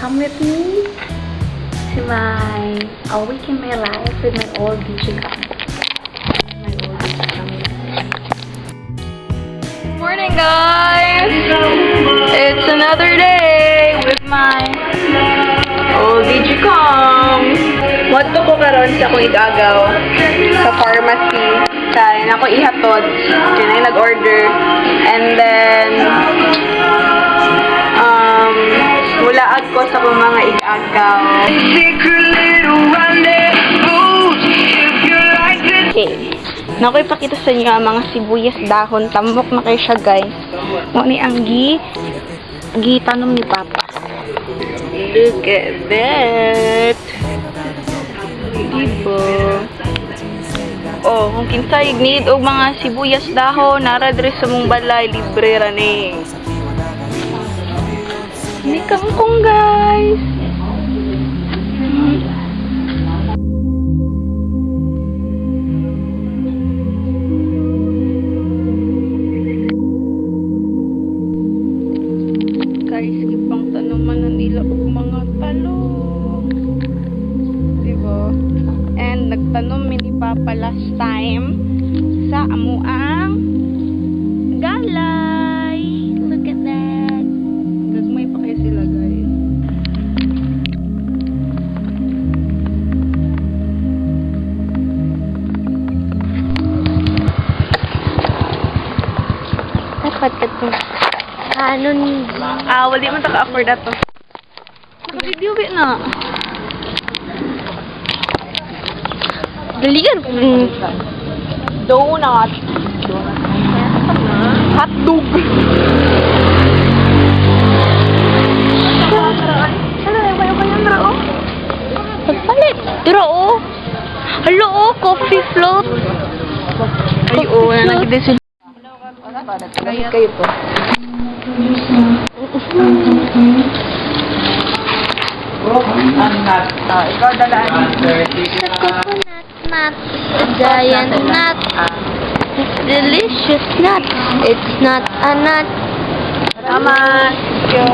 come with me to my A Week in My Life with my old Digicom. Good morning, guys! It's another day with my old Digicom. Wadto ko karon sa akong igagaw sa pharmacy. Kaya na ako ihatod. Kaya na nag-order. And then, mulaag ko sa akong mga igagaw. Okay. Na ko ipakita sa inyo ang mga sibuyas dahon. Tambok na kayo siya, guys. Muna ang gitanom ni Papa. Look at that! Diba? Oh, kung kinsay need og mga sibuyas dahon, nara diri sa mong balay, libre ra ni. Ni kangkong, guys. Guys, gipang tanaman na nila og mga talong. Diba? And nagtanom ni Papa last time sa amuang galay. Look at that. Gagmay pa kayo sila, guys. Dapat ito. Ano ni? Wali man taka-afford ato. Nakadidiwi na. Daligan. Donut. Hotdog. Pagpalit. Pero hello, coffee float. Ay, na nagdesisyon. Kayo po. Ikaw dalaan. The coconut nut is a giant nut. It's delicious nut. It's not a nut. Salamat. Thank you.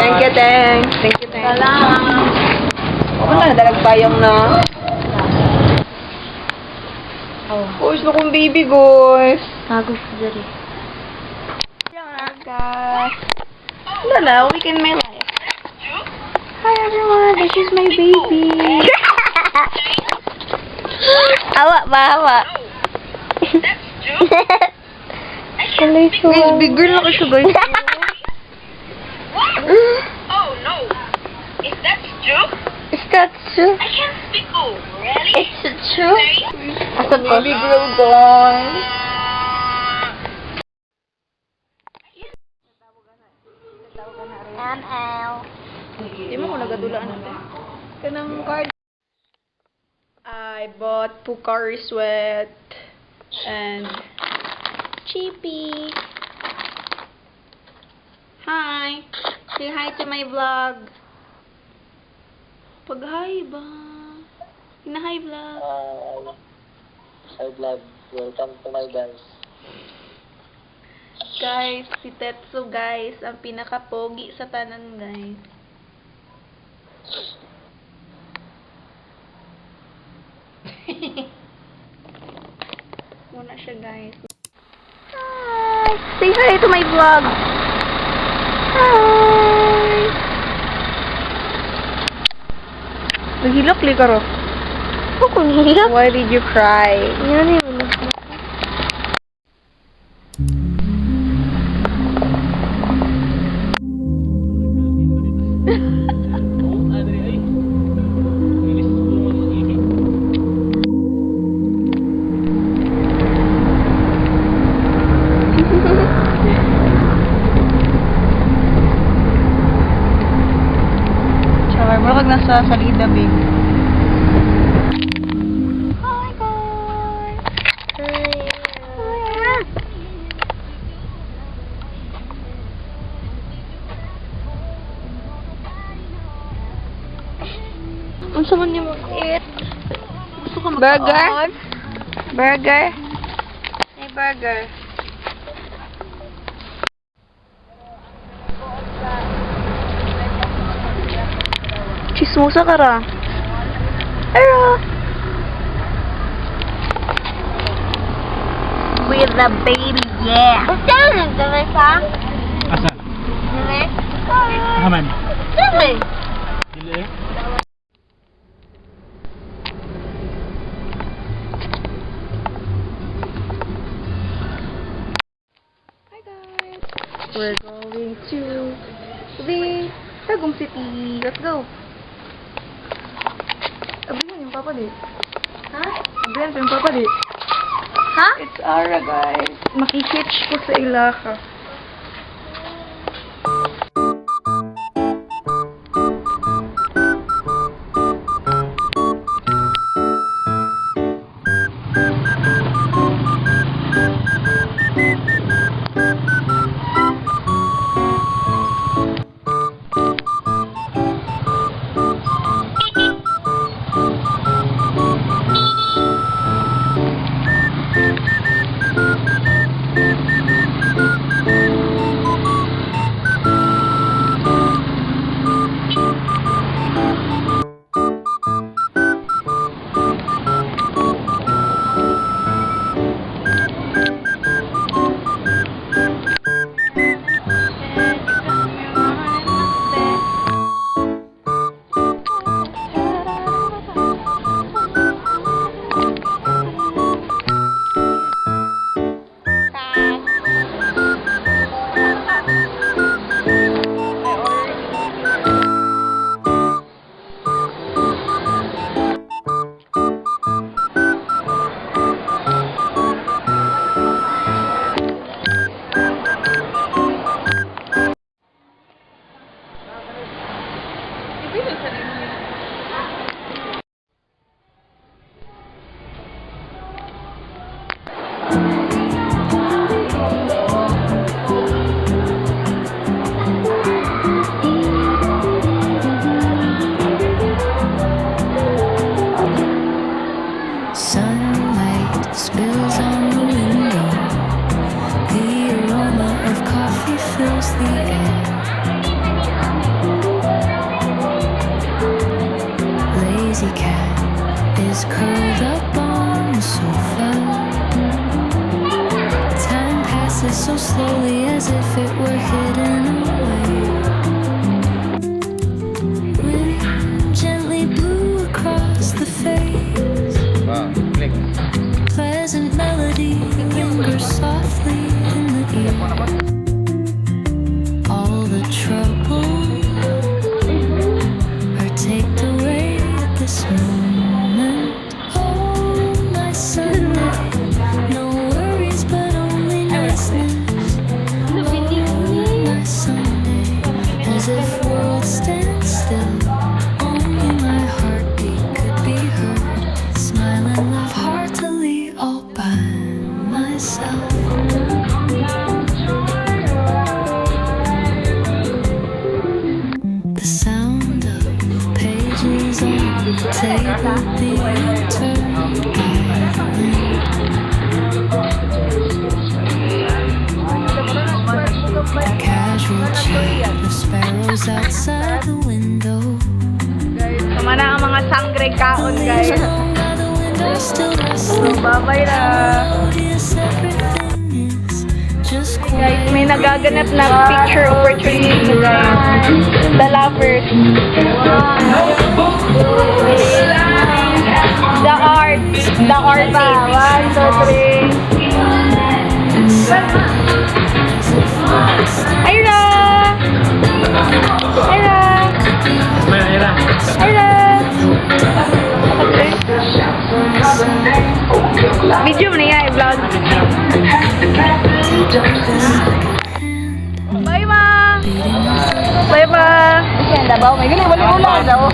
Thank you, thanks. Thank you, thanks. Salamat. Ako na, dalag payong na. Guys, na kong baby, guys. Tago sa dali. Guys. Wala, week in my life. Hi, everyone. This is my baby. Awa ba, awa? Guys, big girl ako siya, guys. Oh no! Is that true? Is that true? I can't speak. Oh, really? It's true? Asa baby girl, guys. ML. Di mo ko nagadulaan natin. Kanang card. I bought Pocari Sweat and Chippy. Hi! Say hi to my vlog. Pag-hi ba? Hina-hi vlog. Hi vlog, welcome to my dance. Guys, si Tetsu, guys. Ang pinaka-pogi sa tanan, guys. Muna siya, guys. Hi! Say hi to my vlog. Hi! Naghilok, Ligaro. Ako nila. Why did you cry? Yan yun. Char, marag nasa salida, babe. Hi, guys. Hi. Unsa man niyo mag-eat? Gusto ka Burger? Burger? Hey, burger. Chismosa ka ra. Pero, with the baby, yeah. Saan? Dami ka? Asan? Dami? Aman. Dami. Dili. Hi guys! We're going to the Tagum City. Let's go! Abrihan yung papa di. Ha? Abrihan yung papa di. Ha? It's Ara guys. Makihitch ko sa Ilaka. Sunlight spills on the window. The aroma of coffee fills the air. Lazy cat is curled up on the sofa. Time passes so slowly as if it were hidden away. Wind gently blew across the face. Pleasant melody lingers softly in the ear. All the troubles are taken away at this moment. Oh, my Sunday, no worries but only niceness. Oh, my Sunday, as if worlds stand still. Only my heartbeat could be heard. Smile and laugh heartily all by myself. The sound of pages on the table, the casual chant of sparrows outside the window. Tama na ang mga sangre kaon guys. By the window still rustling. Babay na. Melodious, everything is just Guys, quiet. may nagaganap na picture opportunity guys. The lovers. The art. The art. 1, 2, 3. Ira! Ira! Mayra. Ira! Video mo na yan, i-vlog. Bye, ma! Bye, ma! Yan, dabaw. May ganun, wala ulan daw.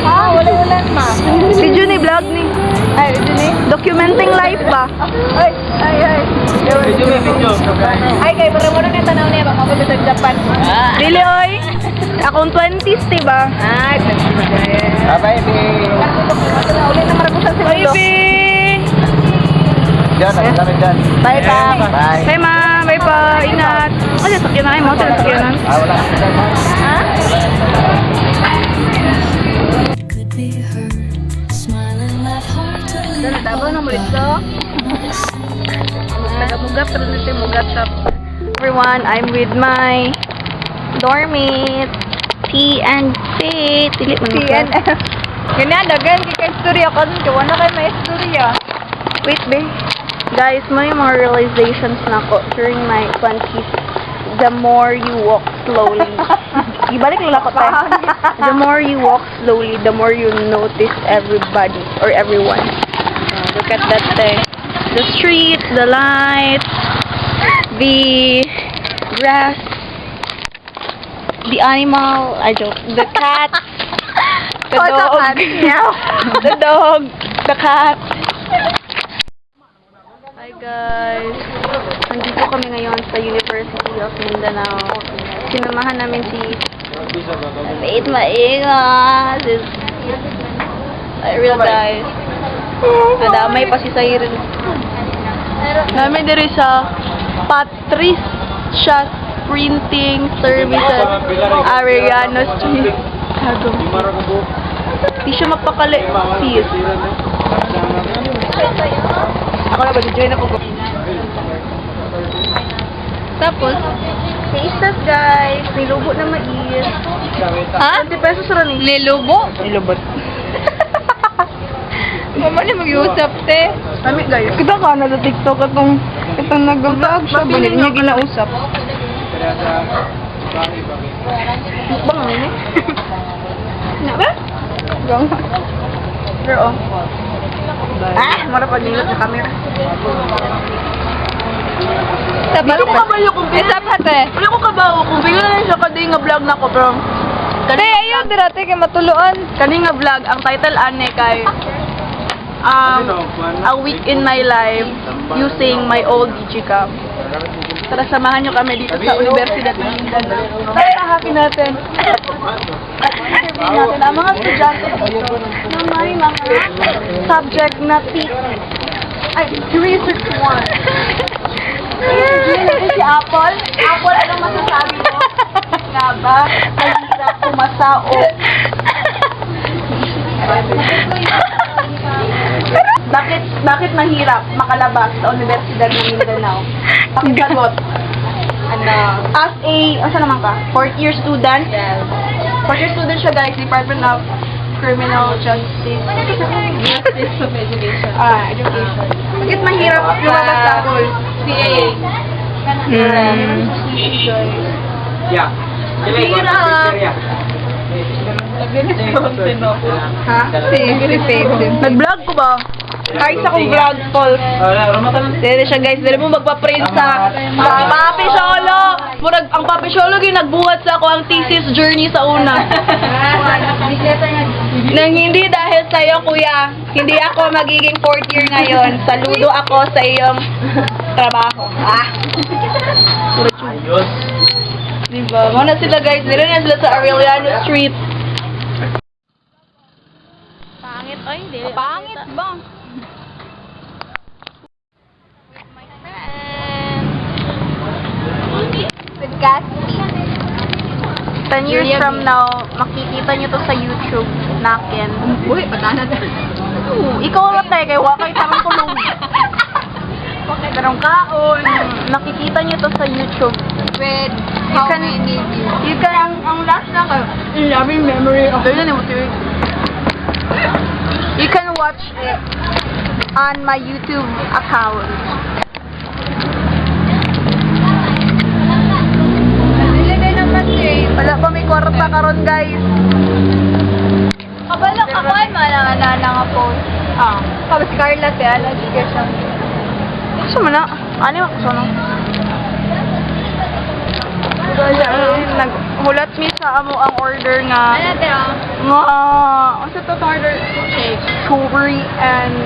Ah, wala ulan, ma. Video ni, vlog ni. Ay, video ni? Documenting life ba? Ay, ay, ay. Video may video. Ay, kay para mo na yung tanaw niya, baka mapunta sa Japan. Dili, oy. Akong 20s, diba? Ay, 20s. Bye-bye, B. Ulit na maragusan si Lolo. Bye, Diyan, ang dami dyan. Bye, pa. Bye. Bye, ma. Bye, pa. Ingat. Ano, sakyan na kayo mo? Sakyan na. Wala ka dyan. Ha? Taga-muga, pero nito yung muga shop. Everyone, I'm with my dormmate, T and Faith. T and F. Ganyan, dagan, kika-istorya ko. Kawan na kayo may istorya. Wait, babe. Guys, may mga realizations na ako during my 20s. The more you walk slowly. Ibalik lang ako tayo. The more you walk slowly, the more you notice everybody or everyone. Look at that thing. The streets, the lights, the grass, the animal, the cat, the dog, the dog, the cat. Hi guys! Nandito kami ngayon sa University of Mindanao. Sinamahan namin si Faith Maigas. Real guys. Nadamay pa si Siren. Namin diri sa Patricia Printing Services, Arellano Street. Di siya magpakali. Sis. Ako na ba, join ako. Tapos, tastes guys. Nilubo na mais. Ha? 20 pesos rin eh. Nilubo? Nilubot. Mama na mag-iusap, te. Kami guys. Kita ka na sa TikTok itong nag-vlog siya. Balik niya ginausap. Mukbang ano yun eh? Nga ba? Gang. Pero oh. Mara pag nilot na camera. Dito ko kabayo kung pila. Wala ko kabayo kung pila na siya kadi nga vlog na ko, bro. Te, ayun, dirate kay matuluan. Kani nga vlog, ang title ane kay A Week in My Life Using My Old Digicam. Tara, samahan nyo kami dito sa Universidad ng Mindanao. Tara, tahakin natin. Interview natin ang mga estudyante na may mga subject na ay, research 1. Si Apple. Apple, anong masasabi mo? Nga ba? Mahirap pumasao. Bakit mahirap makalabas sa Universidad ng Mindanao? Bakit sagot? As a, asa naman ka? 4th year student? Yes. 4th year student siya guys, Department of Criminal Justice. Justice of Education. Education. Bakit mahirap lumabas sa school? CA. Yeah. Mahirap. Ha? Nag-vlog ko ba? Kahit sa kong vlog, Paul. Dere siya guys, dere mo magpa-print sa Papi Solo. Murag ang Papi Solo gyud nagbuhat sa ako ang thesis journey sa una. Nang hindi dahil sa iyo, kuya, hindi ako magiging 4th year ngayon. Saludo ako sa iyong trabaho. Ayos. Diba? Mana sila guys, dere na sila sa Arellano Street. Pangit, oy, hindi. Pangit ba? With Cassie. 10 years from now, makikita nyo to sa YouTube, Nakin. Uy, patana na. Ikaw ang tayo, kaya wakay tarong kulong. Wakay tarong kaon. Makikita nyo to sa YouTube. With You how can- many views? You can, ang last na kayo, loving memory of You can watch it on my YouTube account. Wala pa may kwarta karon guys. Kabalo ka ko, malala nga post. Sabi si Carla, education. Gusto mo na? Ano yung gusto mo? Naghulat mi sa amo ang order nga Ano tira? ano sa to order? Strawberry and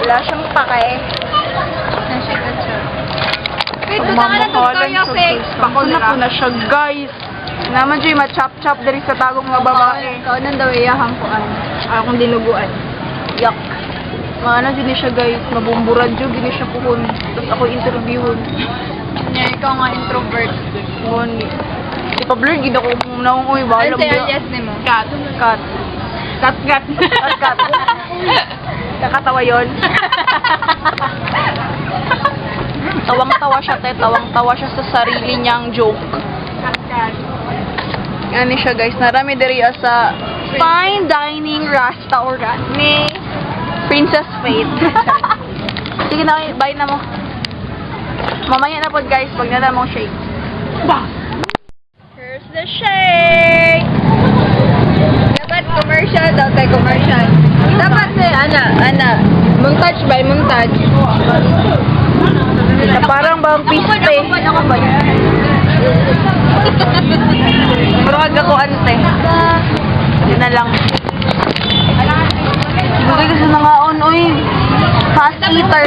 wala siyang pake. Wait, doon na ka na Victoria Fake. Pakol na po na siya guys. Naman dyan ma-chop-chop dari sa tagong mga babae. Ikaw nang daw iyahang kuan. Akong dinuguan. Yak. Maana dyan siya guys. Mabumburan dyan. Dyan siya puhon. Tapos ako interviewon. Ikaw nga introvert. Ngon. Di pa blur, gid ako naungoy. Bahala mo. yes ni mo. Cut. Cut. Cut, cut. Cut, cut. Kakatawa yun. Tawang-tawa siya, te. Tawang-tawa siya sa sarili niyang joke. Ano siya, guys. Narami diri sa fine dining restaurant ni Princess Faith. Sige na, bye na mo. Mamaya na po, guys. Pag nala mong shake. Here's the shake! Dapat commercial daw tayo, commercial. Dapat ana. Montage by montage. Parang bang piste. Parang ako ante. Yun na lang. Bugay kasi mga oy. Fast eater.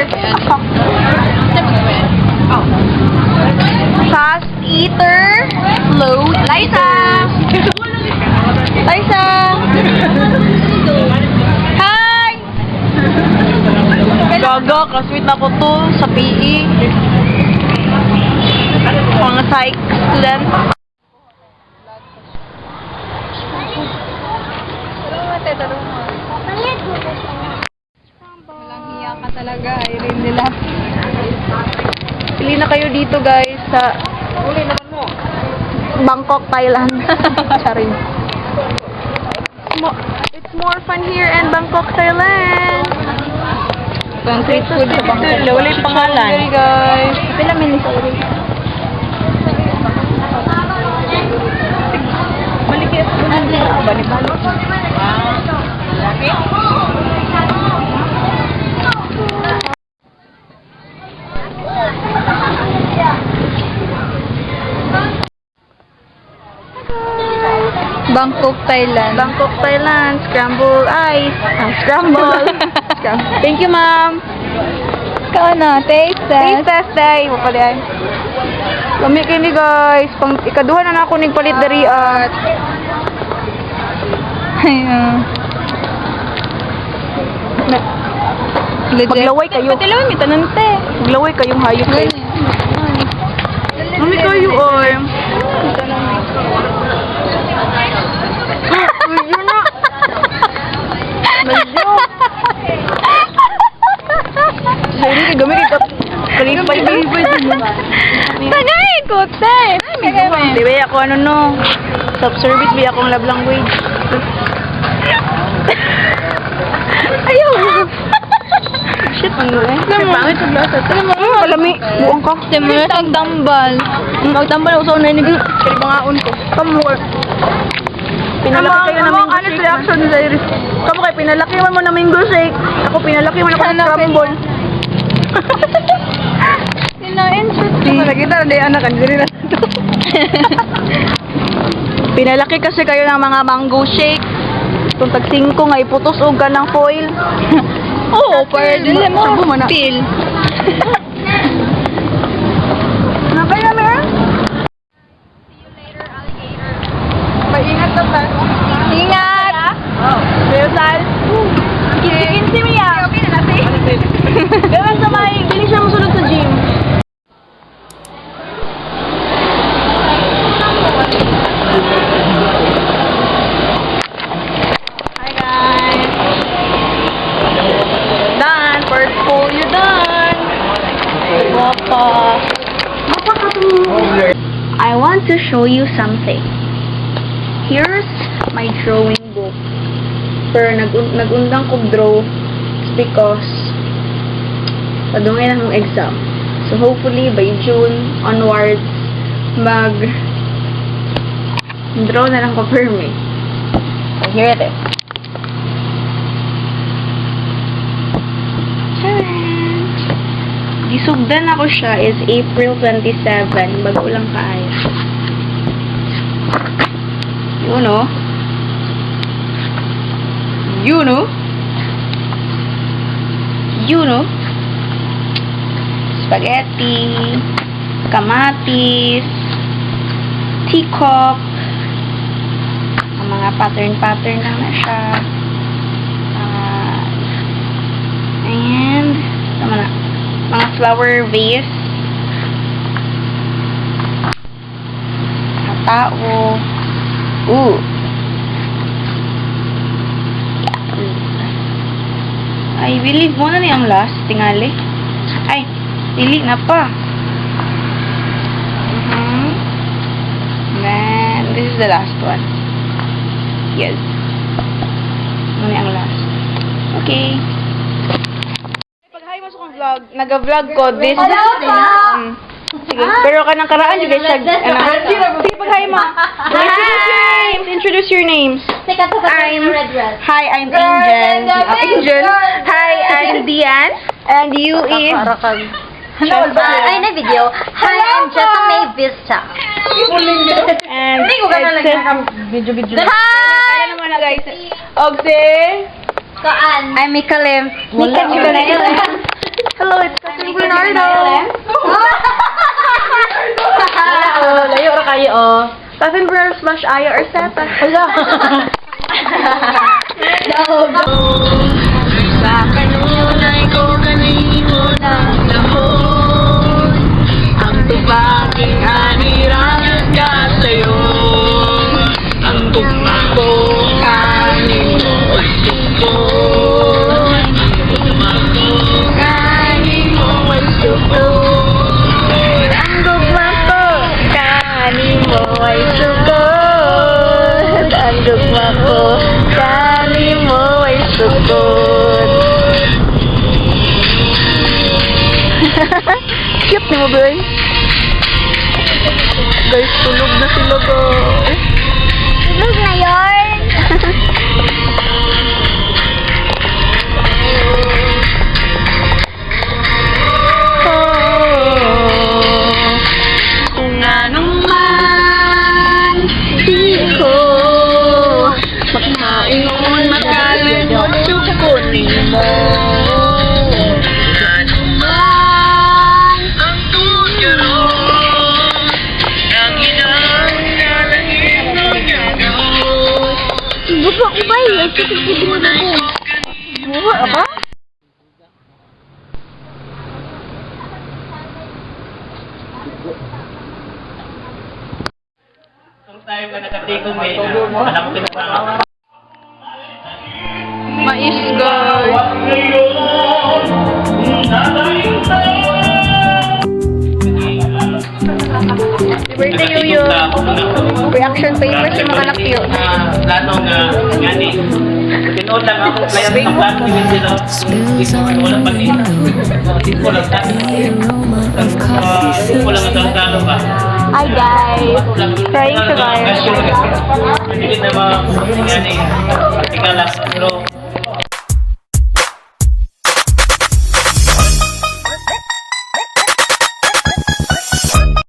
Fast eater. Slow. Liza! Liza! Hi! Gaga, kasweet na ko to sa PE. Mga psych student. Walang hiya ka talaga, Irene nila. Pili na kayo dito, guys, sa Bangkok, Thailand. Sorry. It's more fun here in Bangkok, Thailand. Ang street food sa Bangkok. Wala yung pangalan. Sorry, guys. Pila min sa Irene? Bangkok, Thailand. Bangkok, Thailand. Scramble ice. Scramble. Thank you, ma'am. Ikaw na, taste Taste test. test day. Mapalian. Kami kini, guys. Pang ikaduha na ako ning palit dari at Ayun. maglaway kayo. Patilawin mi tanan te. Maglaway kayong hayop kayo. Mami kayo, oy. Medyo na. Medyo. Sorry, kagami kay kalipay. Tagay ko te. Di ba ako ano no? Self-service ba akong love language? Ayaw. Shit, ano eh? Pangit sa blasa. Kalami, buong ka. Siyempre, tagtambal. Magtambal ako sa unay ni kalibangaon ko. Kamu, pinalaki kayo na mango shake. Reaction ni Iris. Kamu kayo, pinalaki mo na mango shake. Ako, pinalaki mo na ako ng scramble. Interesting. Nakita na anak kan diri na. Pinalaki kasi kayo ng mga mango shake. Itong tag-5 nga iputos og ka ng foil. Oo, para din mo. Subo mo na. Feel. Ano kaya, meron? Maingat na pa. Ingat! Real Kinsi mo yan. Okay na natin. Gawin sa may, bilis siya musunod sa gym. Hi guys. Done. Portfolio done. Wapa. I want to show you something. Here's my drawing book. Pero nagundang kong draw because padungay na akong exam. So hopefully by June onwards draw na lang ko per me. So here it is. Tcharam! Gisugdan ako siya is April 27. Bago lang kaayo. You know? You know? You know? Spaghetti, kamatis, teacup, ang mga pattern lang na siya. And, tama na, mga flower vase. tao. Ooh. I believe mo na niyang last, tingali. Ay, dili na pa. Then, this is the last one. Yes. Ano niyang last. Okay. Pag-hi mo sa kong vlog, nag-vlog ko this. Sige, pero kanang karaan yung guys, sige, pag-hi mo. Introduce your names. Hi, I'm Angel. Angel. Hi, I'm Dian. And you is? Ay, na video. Hi, I'm Jessa May Vista. And Video. hi! Ano naman na guys? Ogse? I'm Mika Lim. Mika Hello, it's Cousin Bernardo. Layo ra kayo, oh. Cousin Bernardo smash Aya or Seta. Sa kanunay ko kanino ng dahon, ang tubaging anirangan ka sa'yo, ang tugma ko kanino ay sukon, kanino ay sukon, ang tugma ko kanino ay sukon, ang tugma ko kanino ay sukon. Cute ni mo, boy. Guys, tulog na sila, guys. Tulog na yun. Kung anuman di ko magkaingon makalimot sukunin mo. Kung anuman ang tuyaron ang inangalangin ng Diyos. Buka ko ba yun? Sige mo na po. Buha ka ba? Tayo ka nakatikong may alam mo pinapang. Mais, guys. Happy birthday, Yuyo. Reaction papers yung mga anak yun. Latong ngani. Pinood lang ako kaya ang plato yung sila. Ito wala pa nila. Ito lang sa The aroma of coffee ito lang fills ang talo ba. Hi, guys. Trying to guys. Hindi na mga ngani. Tika lang. Pero